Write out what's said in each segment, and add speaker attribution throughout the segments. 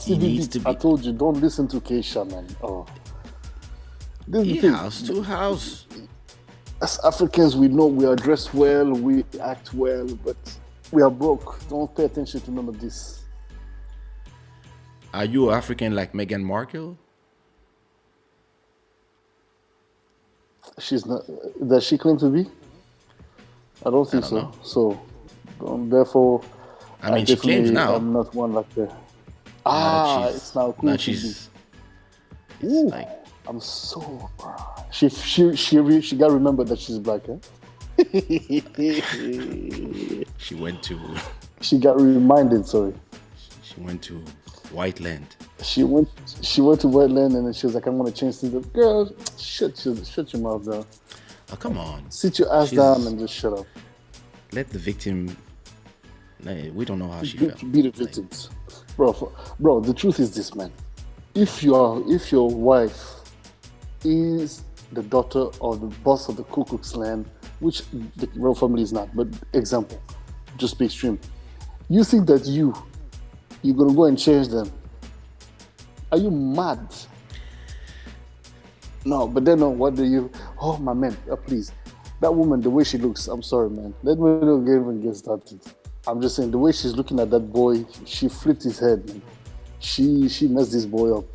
Speaker 1: He needs
Speaker 2: CBB,
Speaker 1: to
Speaker 2: I
Speaker 1: be.
Speaker 2: told you, don't listen to Kaysha, man. Oh, this is the
Speaker 1: He
Speaker 2: thing.
Speaker 1: house to house.
Speaker 2: As Africans, we know we are dressed well, we act well, but we are broke. Don't pay attention to none of this.
Speaker 1: Are you African like Meghan Markle?
Speaker 2: She's not. Does she claim to be? I don't
Speaker 1: I
Speaker 2: think
Speaker 1: don't know.
Speaker 2: so. Therefore,
Speaker 1: I
Speaker 2: I
Speaker 1: mean, she claims
Speaker 2: definitely
Speaker 1: now.
Speaker 2: am not one like her.
Speaker 1: Now that
Speaker 2: It's
Speaker 1: she's
Speaker 2: now
Speaker 1: now
Speaker 2: cool to be.
Speaker 1: she's it's
Speaker 2: Ooh,
Speaker 1: like
Speaker 2: I'm so. She got to remember that she's black, eh?
Speaker 1: she went to
Speaker 2: She got reminded. Sorry,
Speaker 1: she went to white land.
Speaker 2: she went. She went to Wetland and then she was like, "I'm gonna change things." Girl, shut your mouth down.
Speaker 1: Oh come on.
Speaker 2: Sit your ass down
Speaker 1: She's
Speaker 2: and just shut up.
Speaker 1: let the victim. Nah, we don't know how she felt.
Speaker 2: Be the
Speaker 1: Like
Speaker 2: victims, bro. The truth is this, man. If your wife is the daughter of the boss of the Ku Klux Klan, which the royal family is not, but example, just be extreme. You think that you're gonna go and change them? Are you mad? No, but then no, what do you? Oh my man, please, that woman, the way she looks. I'm sorry, man. Let me not even get started. I'm just saying the way she's looking at that boy, she flipped his head, man. She messed this boy up.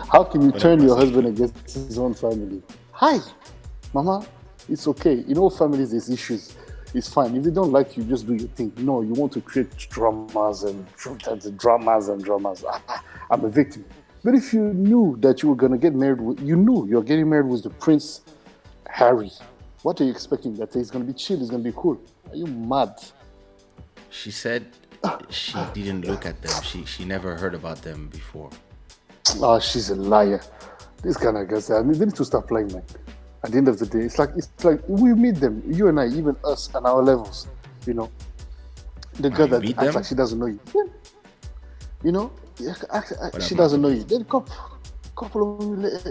Speaker 2: How can you turn
Speaker 1: whatever.
Speaker 2: your husband against his own family? Hi, mama, it's okay. You know, families, there's issues. It's fine. If they don't like you, just do your thing. No, you want to create dramas and dramas. I'm a victim. But if you knew that you were gonna get married with, you knew you're getting married with the Prince Harry. What are you expecting? That he's gonna be chill, he's gonna be cool. Are you mad?
Speaker 1: She said she didn't look at them. She never heard about them before.
Speaker 2: Oh, she's a liar. This kind of guys, I mean, they need to stop playing, man. At the end of the day, it's like we meet them, you and I, even us, and our levels. You know, the
Speaker 1: Wow,
Speaker 2: girl
Speaker 1: you
Speaker 2: that
Speaker 1: beat
Speaker 2: acts like
Speaker 1: them?
Speaker 2: she doesn't know you. Yeah. You know, yeah,
Speaker 1: What
Speaker 2: she
Speaker 1: happened to
Speaker 2: doesn't know
Speaker 1: beat
Speaker 2: you. Then a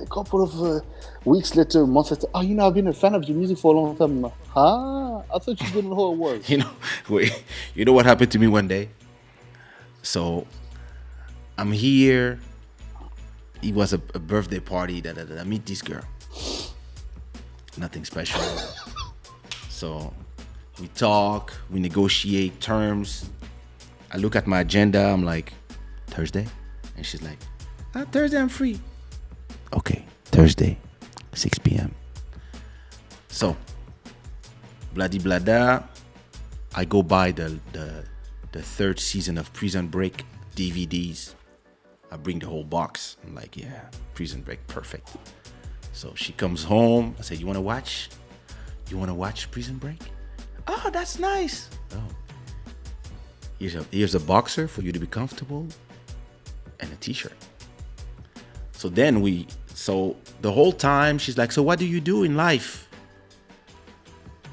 Speaker 2: couple of weeks later, months later, oh, I've been a fan of your music for a long time now. Huh? I thought you didn't know who it
Speaker 1: you
Speaker 2: was.
Speaker 1: know wait, you know what happened to me one day? So I'm here. It was a birthday party that I meet this girl. Nothing special. So we talk, we negotiate terms. I look at my agenda, I'm like, Thursday? And she's like, Thursday I'm free. Okay, Thursday, 6 p.m. So, bloody blada, I go buy the third season of Prison Break DVDs. I bring the whole box. I'm like, yeah, Prison Break, perfect. So she comes home. I say, you want to watch? You want to watch Prison Break? Oh, that's nice. Oh, here's a boxer for you to be comfortable and a t-shirt. So the whole time she's like, so what do you do in life?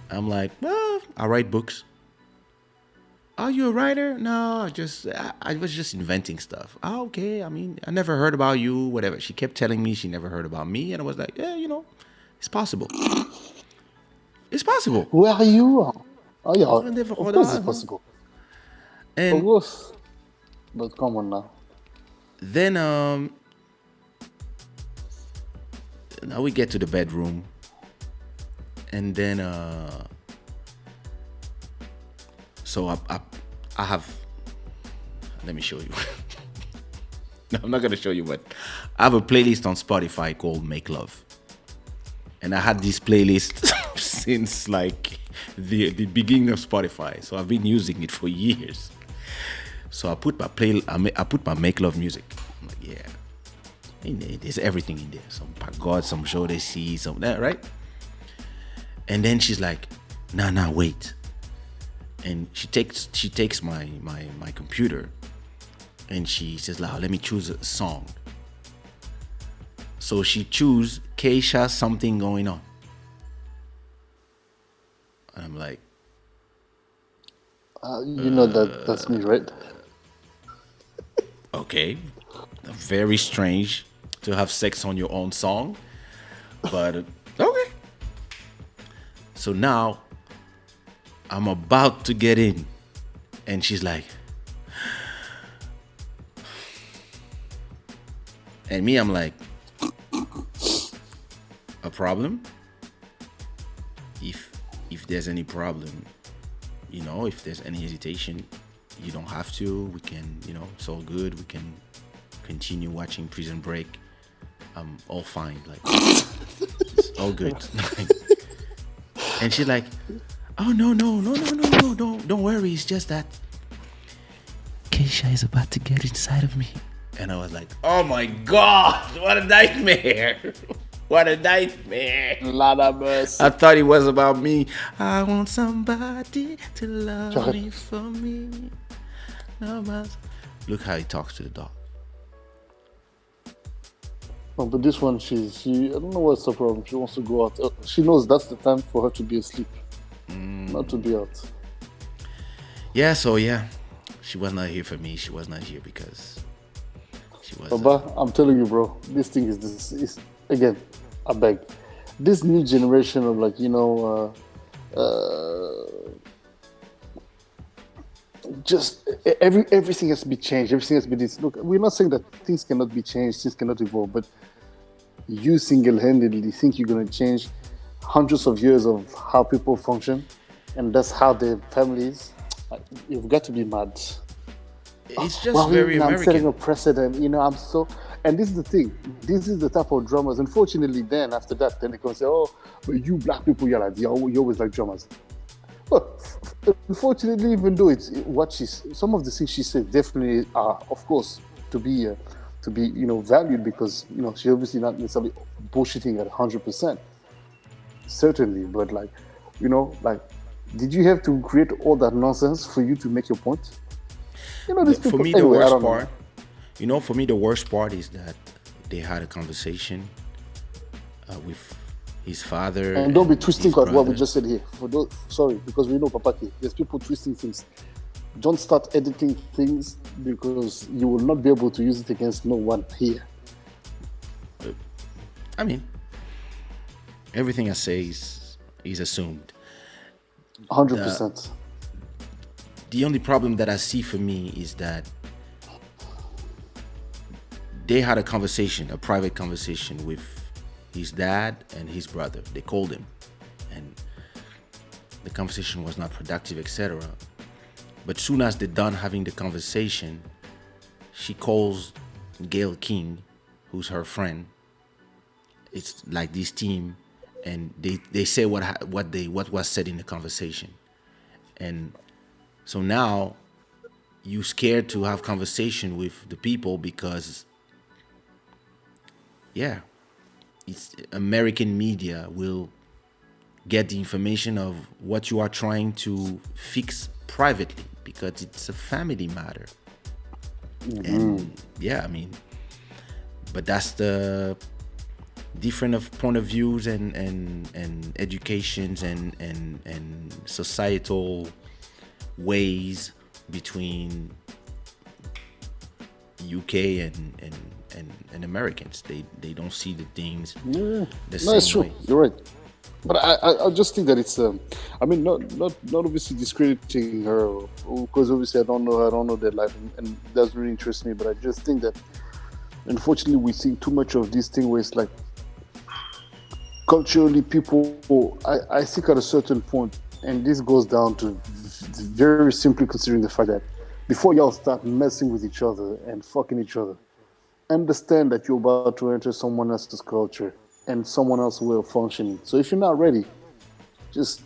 Speaker 1: I'm like, well, I write books. Are you a writer? No, I was just inventing stuff. Oh, okay. I mean, I never heard about you, whatever. She kept telling me she never heard about me, and I was like, yeah, it's possible. It's possible.
Speaker 2: Where are you? Oh yeah,
Speaker 1: I never
Speaker 2: of
Speaker 1: heard
Speaker 2: course it's
Speaker 1: about her.
Speaker 2: possible. Of
Speaker 1: And
Speaker 2: course, but come on now.
Speaker 1: then now we get to the bedroom, and then so I have. Let me show you. No, I'm not gonna show you, but I have a playlist on Spotify called Make Love, and I had this playlist since like the beginning of Spotify. So I've been using it for years. So I put I put my Make Love music. I'm like, yeah, there's everything in there. Some God, some Shada, some that, right? And then she's like, nah, wait. And she takes my computer, and she says, like, let me choose a song. So she choose Kaysha, Something Going On. And I'm like,
Speaker 2: You know that's me, right?
Speaker 1: okay, very strange to have sex on your own song, but okay. So now I'm about to get in, and she's like, And me, I'm like, a problem? If there's any problem, if there's any hesitation, you don't have to. We can, it's all good. We can continue watching Prison Break. I'm all fine. Like, it's all good. And she's like, oh no, don't worry. It's just that Kaysha is about to get inside of me. And I was like, oh my God, what a nightmare. What a nightmare.
Speaker 2: Lord have mercy.
Speaker 1: I thought it was about me. I want somebody to love me for me. Look how he talks to the dog.
Speaker 2: No, but this one, she I don't know what's the problem. She wants to go out. She knows that's the time for her to be asleep, not to be out.
Speaker 1: Yeah, so yeah, she was not here for me. She was not here because she was.
Speaker 2: Baba, I'm telling you, bro, this thing is again, I beg. This new generation of just everything has to be changed. Everything has to be this. Look, we're not saying that things cannot be changed, things cannot evolve, but you single-handedly think you're going to change hundreds of years of how people function, and that's how their families. You've got to be mad.
Speaker 1: It's just very American.
Speaker 2: I'm setting a precedent. I'm so. And this is the thing. This is the type of dramas. Unfortunately, then after that, then they can say, "Oh, but you black people, you always like dramas." But unfortunately, even though it's some of the things she said definitely are, of course, to be valued because she's obviously not necessarily bullshitting at 100%. Certainly, but did you have to create all that nonsense for you to make your point? These people.
Speaker 1: For me, the worst part. For me, the worst part is that they had a conversation with his father.
Speaker 2: And don't be twisting what we just said here. Sorry, because we know Papaki. There's people twisting things. Don't start editing things because you will not be able to use it against no one here.
Speaker 1: I mean, everything I say is assumed.
Speaker 2: 100%.
Speaker 1: The only problem that I see for me is that they had a private conversation with his dad and his brother. They called him, and the conversation was not productive, etc. But soon as they're done having the conversation, she calls Gail King, who's her friend. It's like this team, and they say what was said in the conversation, and so now you scared to have conversation with the people because, yeah, it's American media will get the information of what you are trying to fix privately because it's a family matter. And yeah, I mean, but that's the different of point of views and educations and societal ways between UK and Americans. They don't see the things the same
Speaker 2: it's true.
Speaker 1: way.
Speaker 2: You're right. But I just think that it's I mean not obviously discrediting her because obviously I don't know their life and it doesn't really interest me, but I just think that unfortunately we see too much of this thing where it's like culturally people I think at a certain point, and this goes down to very simply considering the fact that before y'all start messing with each other and fucking each other, understand that you're about to enter someone else's culture and someone else's way of functioning. So if you're not ready, just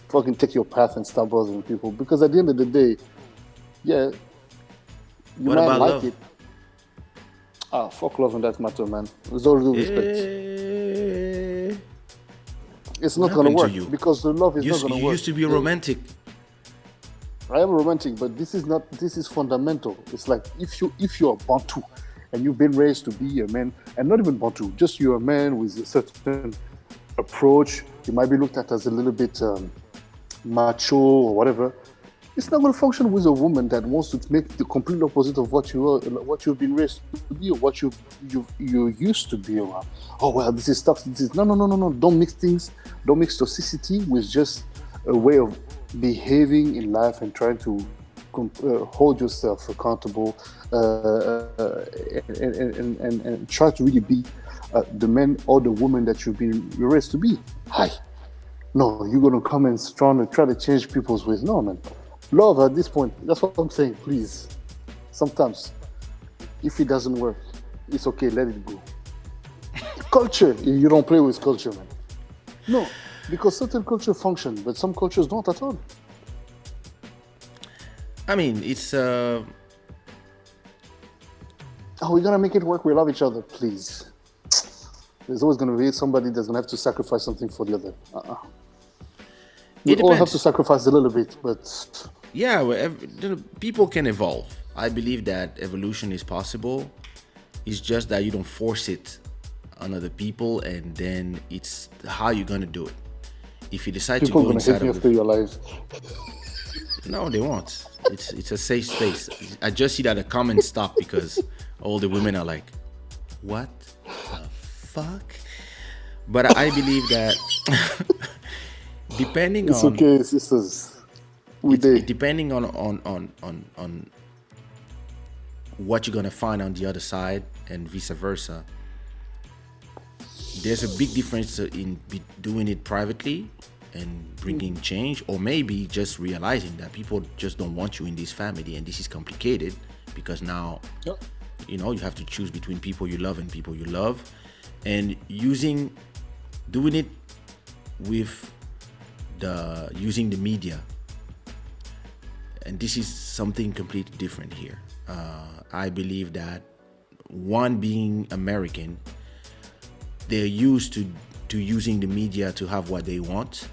Speaker 2: fucking take your path and stop bothering people. Because at the end of the day, yeah, you
Speaker 1: What
Speaker 2: might
Speaker 1: about
Speaker 2: like
Speaker 1: love?
Speaker 2: it. Fuck love in that matter, man. With all due respect. It's not going to work because the love is not going to work.
Speaker 1: You used to be a romantic.
Speaker 2: I am a romantic, but this is fundamental. It's like if you're Bantu and you've been raised to be a man, and not even Bantu, just you're a man with a certain approach, you might be looked at as a little bit macho or whatever. It's not going to function with a woman that wants to make the complete opposite of what you've been raised to be or what you used to be around. Oh well, this is toxic. This is no. Don't mix things. Don't mix toxicity with just a way of behaving in life and trying to hold yourself accountable, and try to really be the man or the woman that you've been raised to be. Hi. No, you're gonna come and try to change people's ways. No, man. Love at this point. That's what I'm saying. Please, sometimes if it doesn't work, it's okay. Let it go. Culture. You don't play with culture, man. No, because certain cultures function, but some cultures don't at all.
Speaker 1: I mean, it's
Speaker 2: Oh, we're gonna make it work. We love each other, please. There's always gonna be somebody that's gonna have to sacrifice something for the other. We
Speaker 1: it
Speaker 2: all have to
Speaker 1: depends.
Speaker 2: sacrifice a little bit, but
Speaker 1: Yeah, people can evolve. I believe that evolution is possible. It's just that you don't force it on other people, and then it's how you're gonna do it. If you decide to
Speaker 2: people are
Speaker 1: go
Speaker 2: gonna hate
Speaker 1: inside
Speaker 2: me
Speaker 1: of
Speaker 2: after your life.
Speaker 1: no, they won't. It's a safe space. I just see that the comments stop because all the women are like, "What the fuck?" But I believe that depending
Speaker 2: It's
Speaker 1: on
Speaker 2: okay, sisters. We
Speaker 1: it
Speaker 2: did.
Speaker 1: depending on what you're gonna find on the other side and vice versa. There's a big difference in doing it privately and bringing change, or maybe just realizing that people just don't want you in this family, and this is complicated because now
Speaker 2: Yep.
Speaker 1: you have to choose between people you love and people you love, and doing it with using the media, and this is something completely different here. I believe that one being American, they're used to using the media to have what they want,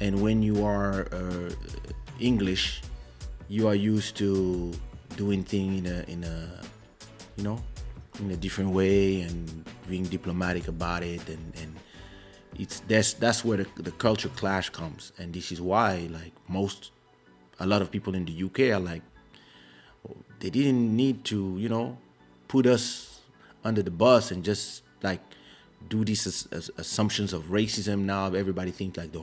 Speaker 1: and when you are English, you are used to doing things in a different way and being diplomatic about it, and that's where the culture clash comes, and this is why like a lot of people in the UK are like, they didn't need to put us under the bus and just like do these assumptions of racism. Now everybody thinks like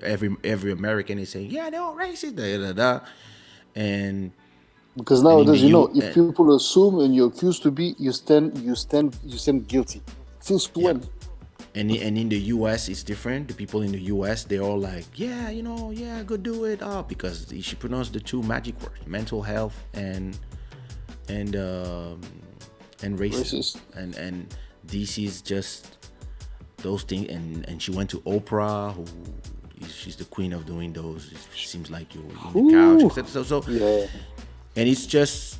Speaker 1: every American is saying, yeah, they're all racist, da, da, da. and
Speaker 2: Because
Speaker 1: and in the
Speaker 2: nowadays,
Speaker 1: U
Speaker 2: if people assume and you're accused to be, you stand guilty. Since
Speaker 1: yeah,
Speaker 2: when?
Speaker 1: and in the US it's different. The people in the US, they're all like, yeah, yeah, go do it, because she pronounced the two magic words: mental health and um, and racism,
Speaker 2: Racist.
Speaker 1: and this is just those things, and she went to Oprah, she's the queen of doing those. It seems like you're on the couch,
Speaker 2: Ooh.
Speaker 1: etc. So
Speaker 2: Yeah.
Speaker 1: and it's just,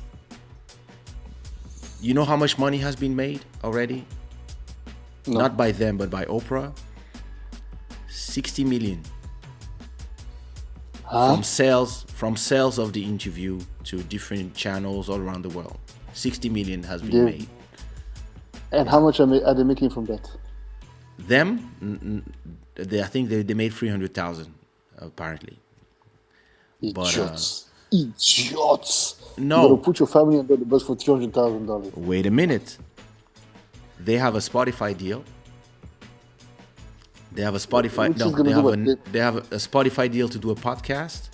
Speaker 1: how much money has been made already,
Speaker 2: No.
Speaker 1: not by them but by Oprah. 60 million
Speaker 2: Huh?
Speaker 1: from sales of the interview to different channels all around the world. 60 million has been
Speaker 2: They,
Speaker 1: made.
Speaker 2: and how much are they making from that?
Speaker 1: Them, I think they made 300,000 apparently. But
Speaker 2: Idiots. Idiots. You gotta
Speaker 1: no,
Speaker 2: put your family under the bus for $300,000.
Speaker 1: wait a minute. They have a Spotify deal. They have a Spotify.
Speaker 2: Which
Speaker 1: No,
Speaker 2: is gonna do what?
Speaker 1: they have a Spotify deal to do a podcast,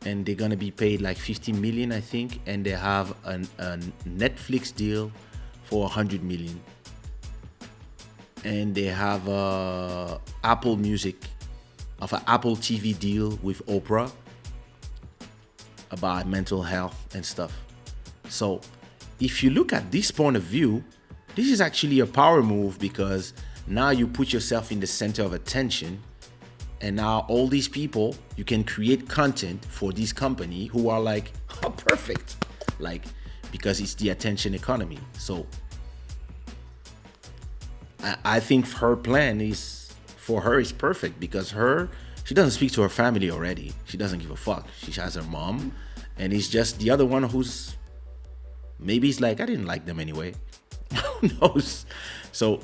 Speaker 1: and they're gonna be paid like 15 million, I think. And they have a Netflix deal for 100 million, and they have a Apple Music, of an Apple TV deal with Oprah about mental health and stuff. So, if you look at this point of view, this is actually a power move, because now you put yourself in the center of attention, and now all these people, you can create content for this company who are like, oh, perfect, like, because it's the attention economy. So I think her plan is perfect, because she doesn't speak to her family already. She doesn't give a fuck. She has her mom, and it's just the other one who's maybe it's like, I didn't like them anyway. Who knows? So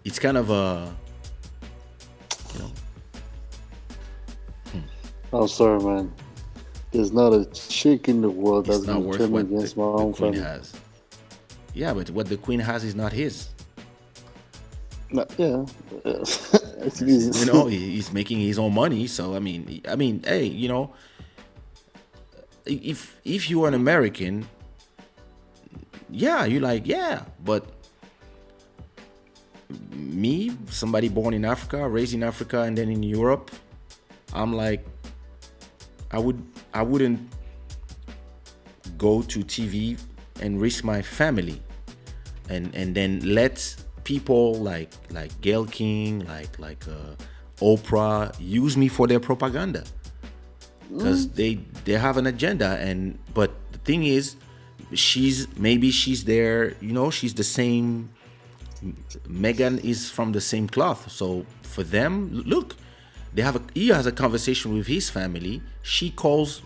Speaker 1: it's kind of you know,
Speaker 2: I'm sorry, man. There's not a chick in the world that's
Speaker 1: it's not
Speaker 2: gonna
Speaker 1: worth
Speaker 2: turn me
Speaker 1: what
Speaker 2: against my
Speaker 1: the
Speaker 2: own
Speaker 1: queen
Speaker 2: family.
Speaker 1: has. Yeah, but what the queen has is not his.
Speaker 2: No, yeah. It is.
Speaker 1: He's making his own money. So I mean, hey, if you are an American, yeah, you like, yeah, but me, somebody born in Africa, raised in Africa, and then in Europe, I'm like, I would I wouldn't go to TV and risk my family, and then let people like Gail King, Oprah use me for their propaganda, because they have an agenda. And but the thing is, she's there, she's the same. Meghan is from the same cloth, so for them, look, he has a conversation with his family. She calls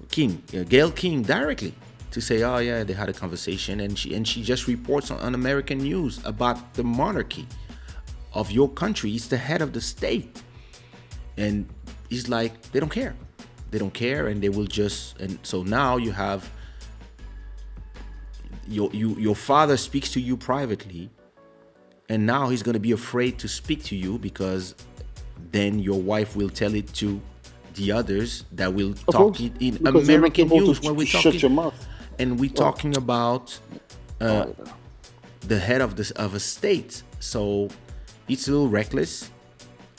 Speaker 1: King, Gail King, directly to say, oh yeah, they had a conversation, and she just reports on American news about the monarchy of your country. It's the head of the state, and he's like, they don't care, and they will just. And so now you have your father speaks to you privately, and now he's going to be afraid to speak to you, because then your wife will tell it to the others that will talk it in American news when we're talking.
Speaker 2: Shut your mouth.
Speaker 1: And we're talking about the head of a state. So it's a little reckless,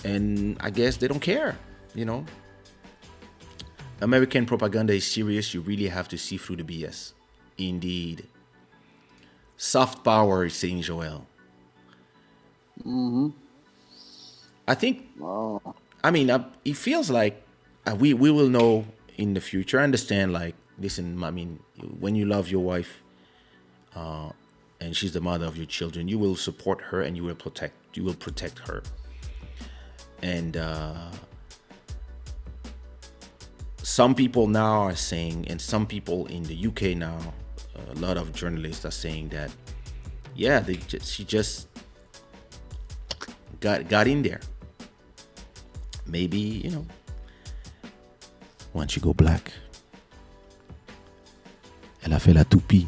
Speaker 1: and I guess they don't care. American propaganda is serious. You really have to see through the BS. Indeed. Soft power, is saying Joel. I think. I mean, it feels like we will know in the future. I understand. Like, listen, I mean, when you love your wife, and she's the mother of your children, you will support her and you will protect her. And some people now are saying, and some people in the UK now, a lot of journalists are saying that, yeah, she just got in there. Maybe, once you go black, elle a fait la toupie.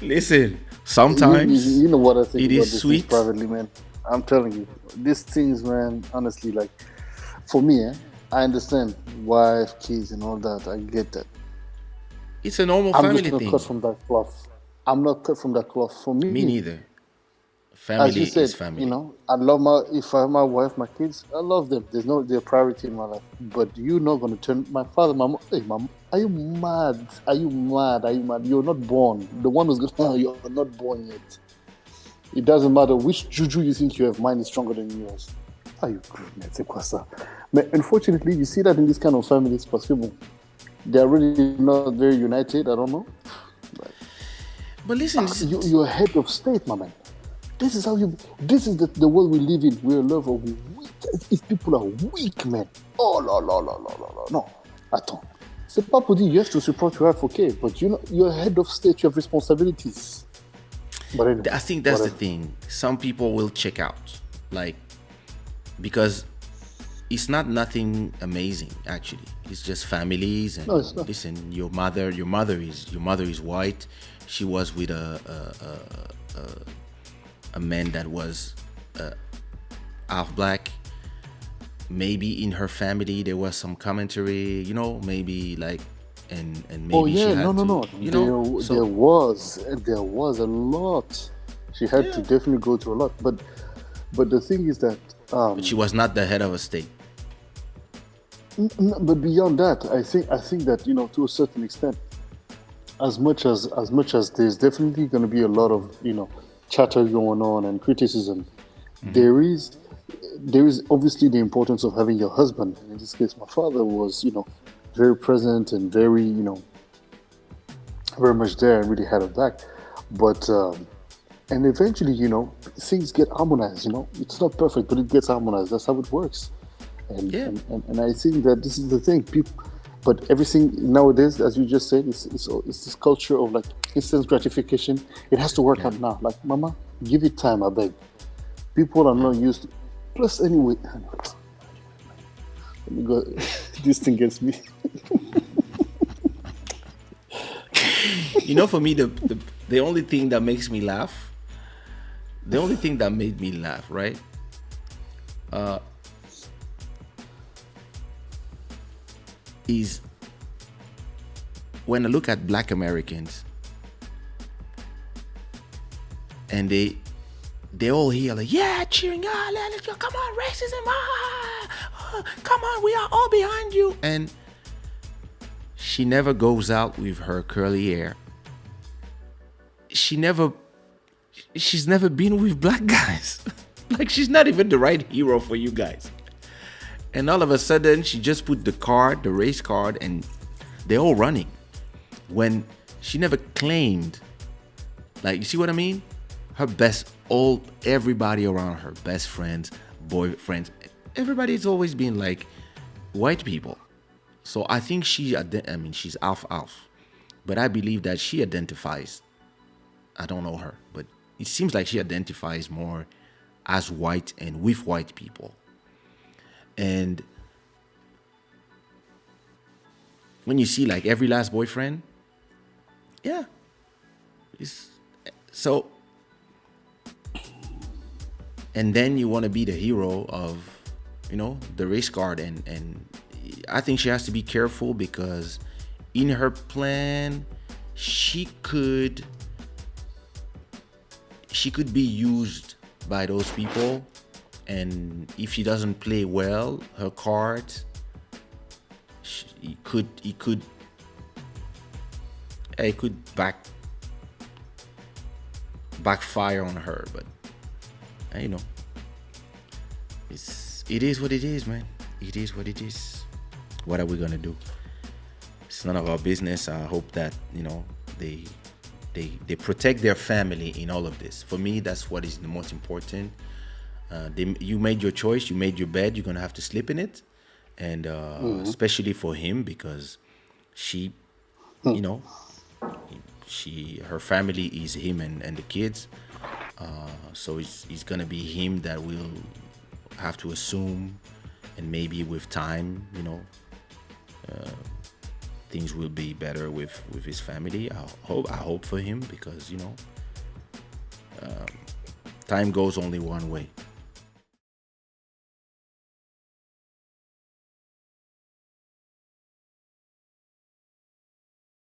Speaker 1: Listen, sometimes
Speaker 2: you know what I think
Speaker 1: it
Speaker 2: about
Speaker 1: is
Speaker 2: this
Speaker 1: sweet.
Speaker 2: privately, man. I'm telling you, these things, man. Honestly, like for me, I understand wife, kids, and all that. I get that.
Speaker 1: It's a normal
Speaker 2: I'm
Speaker 1: family
Speaker 2: just not
Speaker 1: thing.
Speaker 2: cut from that cloth. I'm not cut from that cloth. For
Speaker 1: Me
Speaker 2: me,
Speaker 1: neither.
Speaker 2: as
Speaker 1: Family
Speaker 2: you said,
Speaker 1: is family.
Speaker 2: I love if I have my wife, my kids, I love them. There's no their priority in my life. But you're not gonna turn my father, my mom. Hey, mom, are you mad? Are you mad? Are you mad? You're not born. The one who's gonna. You're not born yet. It doesn't matter which juju you think you have. Mine is stronger than yours. Are you man? C'est quoi ça? But unfortunately, you see that in this kind of families, because people they're really not very united. I don't know.
Speaker 1: But listen,
Speaker 2: You're head of state, my man. This is how you. This is the world we live in. We're a love of weak. If people are weak, man. Oh, la. No. Attends. C'est pas pour dire you have to support your wife, okay? But you're head of state. You have responsibilities. But anyway,
Speaker 1: I think that's the thing. Some people will check out, like, because it's not nothing amazing. Actually, it's just families. And
Speaker 2: no, it's not.
Speaker 1: listen, your mother is white. She was with a man that was half black. Maybe in her family there was some commentary, maybe like, and maybe
Speaker 2: Oh yeah,
Speaker 1: she had
Speaker 2: no. There was a lot. She had to definitely go through a lot. But the thing is that.
Speaker 1: But she was not the head of a state.
Speaker 2: But beyond that, I think that to a certain extent, as much as there's definitely going to be a lot of chatter going on and criticism, there is obviously the importance of having your husband. And in this case, my father was very present and very very much there and really had her back. But and eventually things get harmonized. It's not perfect, but it gets harmonized. That's how it works. And I think that this is the thing. But everything nowadays, as you just said, it's this culture of like instant gratification. It has to work out now. Like, mama, give it time, I beg. People are not used to. Plus, anyway, let me go. This thing gets me.
Speaker 1: For me, the only thing that makes me laugh, the only thing that made me laugh, right, is when I look at Black Americans and they all here like, yeah, cheering, let's go, come on, racism, come on, we are all behind you. And she never goes out with her curly hair. She's never been with black guys. Like, she's not even the right hero for you guys. And all of a sudden, she just put the race card, and they're all running. When she never claimed, like, you see what I mean? Her everybody around her, best friends, boyfriends, everybody's always been like white people. So I think she's half. But I believe that she identifies, I don't know her, but it seems like she identifies more as white and with white people. And when you see like every last boyfriend, yeah, so, and then you want to be the hero of, the race card, and I think she has to be careful because in her plan, she could be used by those people, and if she doesn't play well her cards, it could backfire on her. But it is what it is, man. It is what it is. What are we gonna do? It's none of our business. I hope that they protect their family in all of this. For me, that's what is the most important. You made your choice, you made your bed, you're gonna have to sleep in it. And especially for him, because she, her family is him and the kids. So it's gonna be him that will have to assume, and maybe with time, things will be better with his family. I hope for him, because time goes only one way.